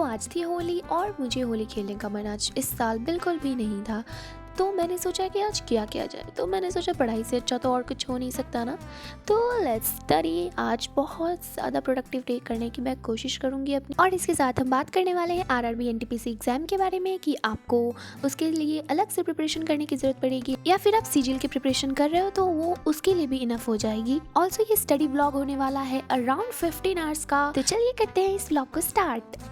आज थी होली और मुझे होली खेलने का मन आज इस साल बिल्कुल भी नहीं था। तो मैंने सोचा कि आज क्या किया जाए, तो मैंने सोचा पढ़ाई से अच्छा तो और कुछ हो नहीं सकता ना। तो लेट्स स्टडी। आज बहुत ज़्यादा प्रोडक्टिव डे करने की मैं कोशिश करूँगी अपनी, और इसके साथ हम बात करने वाले हैं आरआरबी एनटीपीसी एग्ज़ाम के बारे में कि आपको उसके लिए अलग से प्रिपरेशन करने की ज़रूरत पड़ेगी या फिर आप सीजीएल की प्रिपरेशन कर रहे हो तो वो उसके लिए भी इनफ हो जाएगी। ऑल्सो ये स्टडी ब्लॉग होने वाला है अराउंड 15 आवर्स का। तो चलिए करते हैं इस ब्लॉग को start.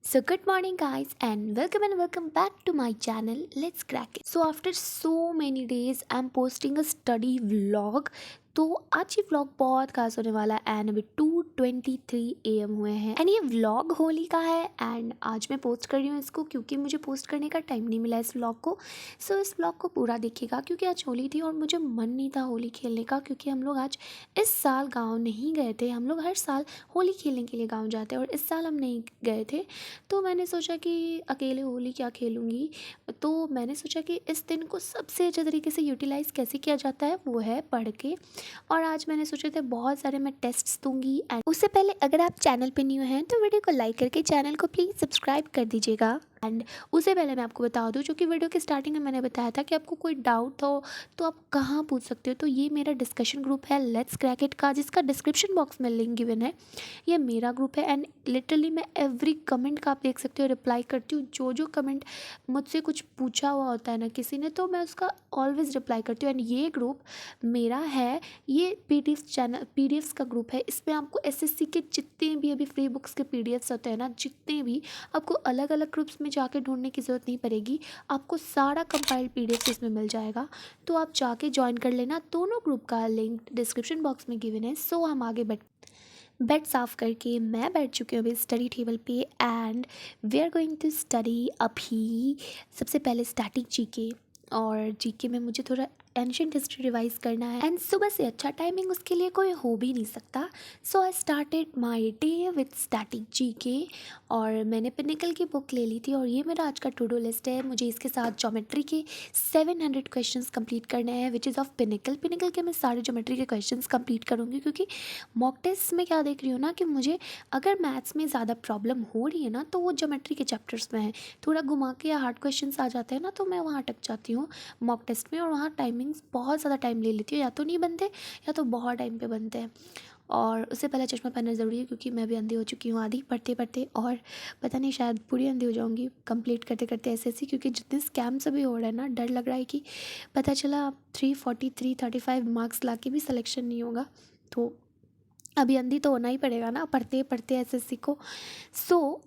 So good morning guys and welcome back to my channel. Let's crack it. So after so many days I'm posting a study vlog. तो आज ये व्लॉग बहुत खास होने वाला है एंड अभी 2:23 AM हुए हैं एंड ये व्लॉग होली का है एंड आज मैं पोस्ट कर रही हूँ इसको क्योंकि मुझे पोस्ट करने का टाइम नहीं मिला इस व्लॉग को। सो इस व्लॉग को पूरा देखिएगा क्योंकि आज होली थी और मुझे मन नहीं था होली खेलने का, क्योंकि हम लोग आज इस साल गाँव नहीं गए थे। हम लोग हर साल होली खेलने के लिए गाँव जाते हैं और इस साल हम नहीं गए थे। तो मैंने सोचा कि अकेले होली क्या खेलूँगी, तो मैंने सोचा कि इस दिन को सबसे अच्छे तरीके से यूटिलाइज़ कैसे किया जाता है वो है पढ़ के। और आज मैंने सोचे थे बहुत सारे मैं टेस्ट्स दूंगी। एंड उससे पहले अगर आप चैनल पे न्यू हैं तो वीडियो को लाइक करके चैनल को प्लीज़ सब्सक्राइब कर दीजिएगा। एंड उससे पहले मैं आपको बता दूं, जो कि वीडियो के स्टार्टिंग में मैंने बताया था कि आपको कोई डाउट हो तो आप कहाँ पूछ सकते हो। तो ये मेरा डिस्कशन ग्रुप है लेट्स क्रैक इट का, जिसका डिस्क्रिप्शन बॉक्स में लिंक गिवन है। ये मेरा ग्रुप है एंड लिटरली मैं एवरी कमेंट का आप देख सकते हो रिप्लाई करती हूँ। जो कमेंट मुझसे कुछ पूछा हुआ होता है ना किसी ने, तो मैं उसका ऑलवेज रिप्लाई करती हूँ। एंड ये ग्रुप मेरा है, ये पीडीएफ्स का ग्रुप है। इसमें आपको एसएससी के जितने भी अभी फ्री बुक्स के पीडीएफ्स होते हैं ना, जितने भी, आपको अलग अलग ग्रुप्स में जाके ढूंढने की ज़रूरत नहीं पड़ेगी। आपको सारा कंपाइल्ड पीडीएफ इसमें मिल जाएगा। तो आप जाके ज्वाइन कर लेना। दोनों ग्रुप का लिंक डिस्क्रिप्शन बॉक्स में गिवन है। सो हम आगे बेड साफ़ करके मैं बैठ चुकी हूँ अभी स्टडी टेबल पे and we are going to study. अभी सबसे पहले स्टैटिक जीके, और जीके में मुझे थोड़ा एंशिएंट हिस्ट्री रिवाइज करना है एंड सुबह से अच्छा टाइमिंग उसके लिए कोई हो भी नहीं सकता। So I started my day with static GK और मैंने पिनिकल की बुक ले ली थी और ये मेरा आज का टू डू लिस्ट है। मुझे इसके साथ ज्योमेट्री के 700 क्वेश्चंस कंप्लीट करने हैं विच इज़ ऑफ पिनिकल के मैं सारे ज्योमेट्री के क्वेश्चंस कंप्लीट करूँगी, क्योंकि मॉक टेस्ट में क्या देख रही हूँ ना कि मुझे अगर मैथ्स में ज़्यादा प्रॉब्लम हो रही है ना तो वो ज्योमेट्री के चैप्टर्स में है। थोड़ा घुमा के या हार्ड क्वेश्चंस आ जाते हैं ना तो मैं वहाँ अटक जाती हूँ मॉक टेस्ट में, और वहाँ टाइमिंग्स बहुत ज़्यादा टाइम ले लेती हूँ, या तो नहीं बनते या तो बहुत टाइम पे बनते हैं। और उससे पहले चश्मा पहनना ज़रूरी है क्योंकि मैं भी अंधी हो चुकी हूँ आधी पढ़ते पढ़ते, और पता नहीं शायद पूरी अंधी हो जाऊँगी कंप्लीट करते करते एसएससी, क्योंकि जितने स्कैम्स अभी हो रहे हैं ना, डर लग रहा है कि पता चला 343 35 मार्क्स ला के भी सिलेक्शन नहीं होगा। तो अभी अंधी तो होना ही पड़ेगा ना पढ़ते पढ़ते एसएससी को।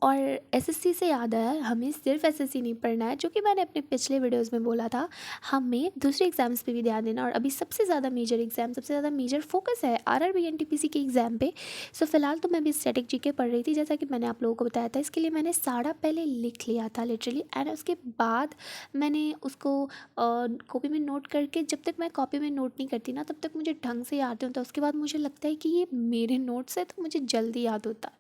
और एसएससी से याद है, हमें सिर्फ एसएससी नहीं पढ़ना है, जो कि मैंने अपने पिछले वीडियोस में बोला था। हमें दूसरे एग्जाम्स पे भी ध्यान देना, और अभी सबसे ज़्यादा मेजर फोकस है आरआरबी एनटीपीसी के एग्ज़ाम पे। फ़िलहाल तो मैं भी स्टैटिक जीके पढ़ रही थी, जैसा कि मैंने आप लोगों को बताया था। इसके लिए मैंने सारा पहले लिख लिया था लिटरली, एंड उसके बाद मैंने उसको कॉपी में नोट करके, जब तक मैं कॉपी में नोट नहीं करती ना तब तक मुझे ढंग से याद नहीं होता। उसके बाद मुझे लगता है कि ये मेरे नोट्स है तो मुझे जल्दी याद होता है।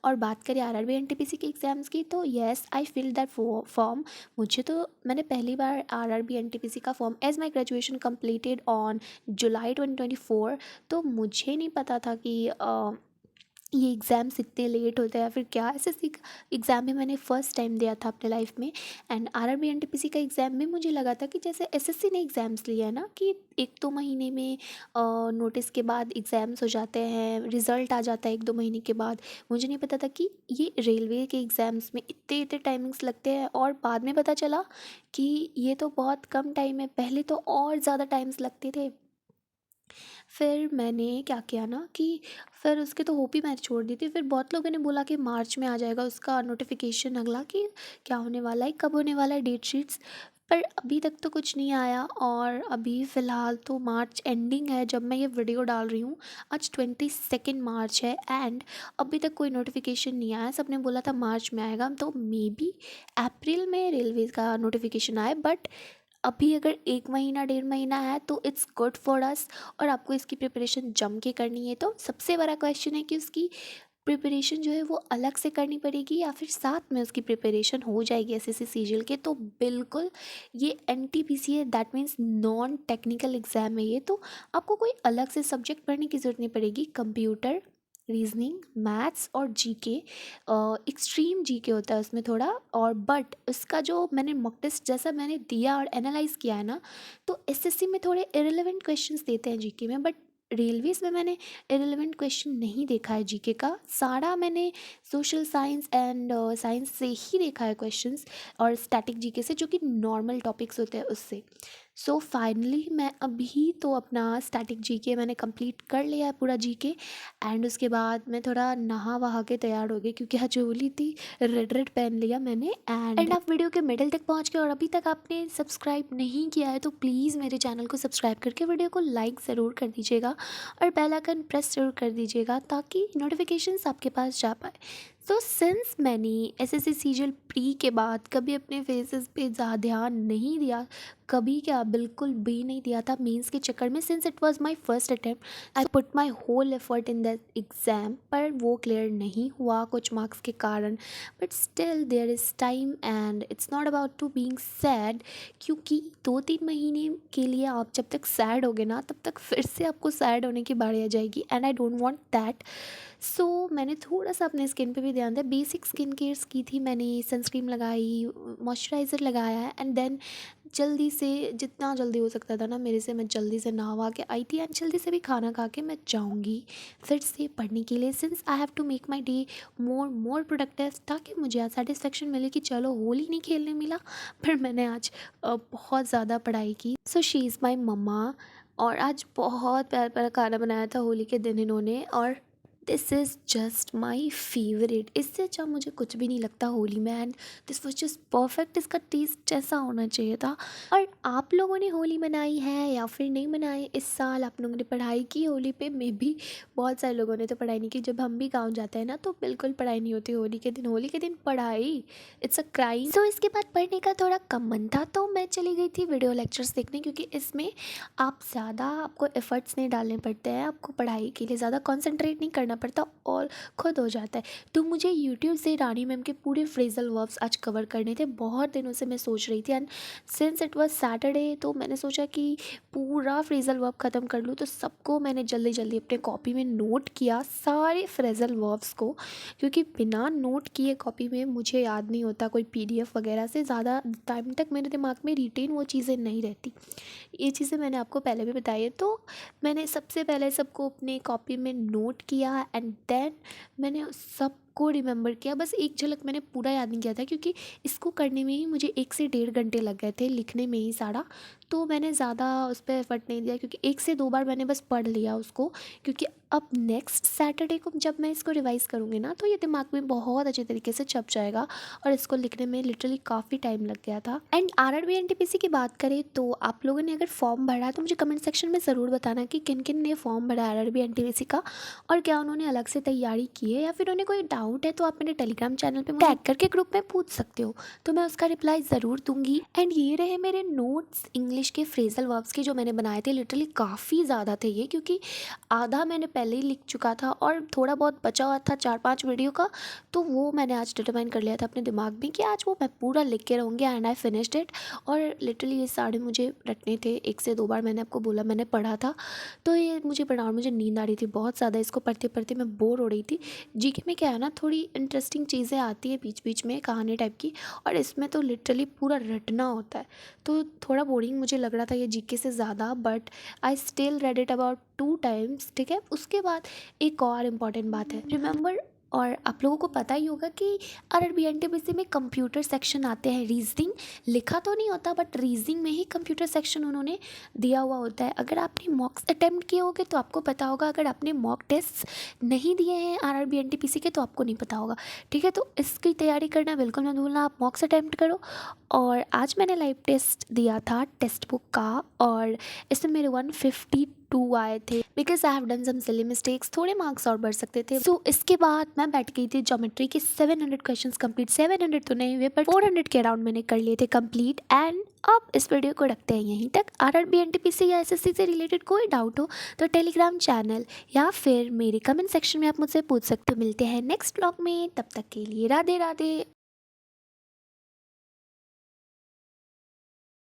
और बात करें आरआरबी एनटीपीसी के एग्ज़ाम्स की, तो yes I fill that form. मुझे तो मैंने पहली बार आरआरबी एनटीपीसी का form as my graduation completed on July 2024। तो मुझे नहीं पता था कि ये एग्ज़ाम्स इतने लेट होते हैं या फिर क्या। एसएससी का एग्ज़ाम भी मैंने फ़र्स्ट टाइम दिया था अपने लाइफ में, एंड आरआरबी एनटीपीसी का एग्ज़ाम में मुझे लगा था कि जैसे एसएससी ने एग्ज़ाम्स लिए हैं ना कि 1-2 महीने में नोटिस के बाद एग्ज़ाम्स हो जाते हैं, रिज़ल्ट आ जाता है 1-2 महीने के बाद। मुझे नहीं पता था कि ये रेलवे के एग्ज़ाम्स में इतने इतने टाइमिंग्स लगते हैं, और बाद में पता चला कि ये तो बहुत कम टाइम है, पहले तो और ज़्यादा टाइम्स लगते थे। फिर मैंने क्या किया ना कि फिर उसके तो होप ही मैंने छोड़ दी थी। फिर बहुत लोगों ने बोला कि मार्च में आ जाएगा उसका नोटिफिकेशन अगला, कि क्या होने वाला है, कब होने वाला है डेट शीट्स। पर अभी तक तो कुछ नहीं आया, और अभी फ़िलहाल तो मार्च एंडिंग है जब मैं ये वीडियो डाल रही हूँ। आज 22 मार्च है एंड अभी तक कोई नोटिफिकेशन नहीं आया। सबने बोला था मार्च में आएगा, तो मे बी अप्रैल में रेलवे का नोटिफिकेशन आए। बट अभी अगर 1 महीना 1.5 महीना है तो इट्स गुड फॉर अस, और आपको इसकी प्रिपरेशन जम के करनी है। तो सबसे बड़ा क्वेश्चन है कि उसकी प्रिपरेशन जो है वो अलग से करनी पड़ेगी या फिर साथ में उसकी प्रिपरेशन हो जाएगी एसएससी सीजीएल के, तो बिल्कुल ये एनटीपीसी है, that means non technical exam है ये। तो आपको कोई अलग से सब्जेक्ट पढ़ने की ज़रूरत नहीं पड़ेगी। कंप्यूटर, रीजनिंग, मैथ्स और जीके, एक्सट्रीम जीके होता है उसमें थोड़ा, और बट उसका जो मैंने मॉक टेस्ट जैसा मैंने दिया और एनालाइज किया है ना, तो एसएससी में थोड़े इरेलीवेंट क्वेश्चंस देते हैं जीके में, बट रेलवेज में मैंने इरेलीवेंट क्वेश्चन नहीं देखा है जीके का। सारा मैंने सोशल साइंस एंड साइंस से ही देखा है क्वेश्चंस, और स्टैटिक जीके से, जो कि नॉर्मल टॉपिक्स होते हैं उससे। सो फाइनली मैं अभी तो अपना स्टैटिक जीके मैंने कंप्लीट कर लिया है पूरा जीके, एंड उसके बाद मैं थोड़ा नहा वहा के तैयार हो गई क्योंकि आज होली थी। रेड रेड पहन लिया मैंने, एंड आप वीडियो के मिडिल तक पहुंच गए और अभी तक आपने सब्सक्राइब नहीं किया है तो प्लीज़ मेरे चैनल को सब्सक्राइब करके वीडियो को लाइक ज़रूर कर दीजिएगा और बेल आइकन प्रेस ज़रूर कर दीजिएगा ताकि नोटिफिकेशंस आपके पास जा पाए। सो सिंस मैंने एसएससी सीजीएल प्री के बाद कभी अपने फेसेस पे ज़्यादा ध्यान नहीं दिया, कभी क्या बिल्कुल भी नहीं दिया था मेंस के चक्कर में, since it was my first attempt I put my whole effort in that exam, पर वो क्लियर नहीं हुआ कुछ मार्क्स के कारण। But still there is time and it's not about to being sad, क्योंकि 2-3 महीने के लिए आप जब तक सैड होगे ना तब तक फिर से आपको सैड होने की बारी आ जाएगी, and I don't want that. So मैंने थोड़ा सा अपने स्किन पे भी ध्यान दिया, बेसिक स्किन केयर्स की थी मैंने, सनस्क्रीन लगाई, मॉइस्चराइज़र लगाया है, एंड देन जल्दी से, जितना जल्दी हो सकता था ना मेरे से, मैं जल्दी से नहा के आई थी, एंड जल्दी से भी खाना खा के मैं जाऊँगी फिर से पढ़ने के लिए, since I have to make my day more productive, ताकि मुझे आज सेटिस्फेक्शन मिले कि चलो होली नहीं खेलने मिला पर मैंने आज बहुत ज़्यादा पढ़ाई की। सो शी इज़ माई मम्मा, और आज बहुत प्यारा प्यारा खाना बनाया था होली के दिन इन्होंने, और this is just my favourite. इससे अच्छा मुझे कुछ भी नहीं लगता होली में, and this was just perfect. इसका टेस्ट जैसा होना चाहिए था। और आप लोगों ने होली मनाई है या फिर नहीं मनाई इस साल? आप लोगों ने पढ़ाई की होली पे? मे भी बहुत सारे लोगों ने तो पढ़ाई नहीं की। जब हम भी गाँव जाते हैं ना तो बिल्कुल पढ़ाई नहीं होती होली के दिन। होली के दिन पढ़ाई, इट्स अ क्राइम। सो इसके बाद पढ़ने का थोड़ा कम मन था तो मैं चली गई थी वीडियो लेक्चर्स देखने, क्योंकि इसमें आपको एफर्ट्स नहीं डालने पड़ते हैं, आपको पढ़ाई के लिए ज़्यादा कॉन्सेंट्रेट नहीं करना पड़ता और खुद हो जाता है। तो मुझे यूट्यूब से रानी मैम के पूरे फ्रेजल वर्ब्स आज कवर करने थे। बहुत दिनों से मैं सोच रही थी, and since it was Saturday तो मैंने सोचा कि पूरा फ्रेजल वर्ब ख़त्म कर लूँ। तो सबको मैंने जल्दी जल्दी अपने कॉपी में नोट किया, सारे फ्रेजल वर्ब्स को, क्योंकि बिना नोट किए कॉपी में मुझे याद नहीं होता कोई पीडीएफ वगैरह से, ज़्यादा टाइम तक मेरे दिमाग में रिटेन वो चीज़ें नहीं रहती। ये चीज़ें मैंने आपको पहले भी बताई है। तो मैंने सबसे पहले सबको अपने कॉपी में नोट किया, एंड देन मैंने सबको रिमेंबर किया। बस एक झलक मैंने पूरा याद नहीं किया था, क्योंकि इसको करने में ही मुझे 1 से 1.5 घंटे लग गए थे, लिखने में ही सारा। तो मैंने ज़्यादा उस पर एफर्ट नहीं दिया, क्योंकि 1 से 2 बार मैंने बस पढ़ लिया उसको, क्योंकि अब नेक्स्ट सैटरडे को जब मैं इसको रिवाइज़ करूँगी ना तो ये दिमाग में बहुत अच्छे तरीके से छप जाएगा, और इसको लिखने में लिटरली काफ़ी टाइम लग गया था। एंड आरआरबी एनटीपीसी की बात करें तो आप लोगों ने अगर फॉर्म भरा है तो मुझे कमेंट सेक्शन में ज़रूर बताना कि किन किन ने फॉर्म भरा है आरआरबी एनटीपीसी का, और क्या उन्होंने अलग से तैयारी की है, या फिर उन्हें कोई डाउट है तो आप मेरे टेलीग्राम चैनल पे मुझे टैग करके ग्रुप में पूछ सकते हो, तो मैं उसका रिप्लाई ज़रूर दूंगी। एंड ये रहे मेरे नोट्स इंग्लिश के फ्रेजल वर्ब्स के जो मैंने बनाए थे। लिटरली काफ़ी ज़्यादा थे ये, क्योंकि आधा मैंने पहले ही लिख चुका था और थोड़ा बहुत बचा हुआ था 4-5 वीडियो का, तो वो मैंने आज डिटरमाइन कर लिया था अपने दिमाग में कि आज वो मैं पूरा लिख के रहूँगी, एंड आई फिनिश्ड इट। और लिटरली ये सारे मुझे रटने थे। 1 से 2 बार मैंने आपको बोला मैंने पढ़ा था, तो ये मुझे पढ़ा, और मुझे नींद आ रही थी बहुत ज़्यादा। इसको पढ़ते पढ़ते मैं बोर हो रही थी। जीके में क्या है ना, थोड़ी इंटरेस्टिंग चीज़ें आती है बीच बीच में, कहानी टाइप की, और इसमें तो लिटरली पूरा रटना होता है, तो थोड़ा बोरिंग मुझे लग रहा था ये जीके से ज़्यादा। But I still read it about 2 times, ठीक है। उसके बाद एक और इम्पॉर्टेंट बात है, रिमेंबर, और आप लोगों को पता ही होगा कि आरआरबी एनटीपीसी में कंप्यूटर सेक्शन आते हैं। रीजनिंग लिखा तो नहीं होता, बट रीजनिंग में ही कंप्यूटर सेक्शन उन्होंने दिया हुआ होता है। अगर आपने मॉक्स अटैम्प्ट किए होगे तो आपको पता होगा, अगर आपने मॉक टेस्ट नहीं दिए हैं आरआरबी एनटीपीसी के तो आपको नहीं पता होगा, ठीक है। तो इसकी तैयारी करना बिल्कुल मत भूलना, आप मॉक्स अटैम्प्ट करो। और आज मैंने लाइव टेस्ट दिया था टेक्स्ट बुक का, और इसमें मेरे 150 टू आए थे because I have done some silly mistakes, थोड़े मार्क्स और बढ़ सकते थे। सो इसके बाद मैं बैठ गई थी ज्योमेट्री के 700 क्वेश्चंस कंप्लीट, 700 तो नहीं हुए पर 400 के अराउंड मैंने कर लिए थे कंप्लीट। एंड अब इस वीडियो को रखते हैं यहीं तक। आरआरबी एनटीपीसी या एसएससी से रिलेटेड कोई डाउट हो तो टेलीग्राम चैनल या फिर मेरे कमेंट सेक्शन में आप मुझसे पूछ सकते हो। मिलते हैं नेक्स्ट ब्लॉग में, तब तक के लिए राधे राधे।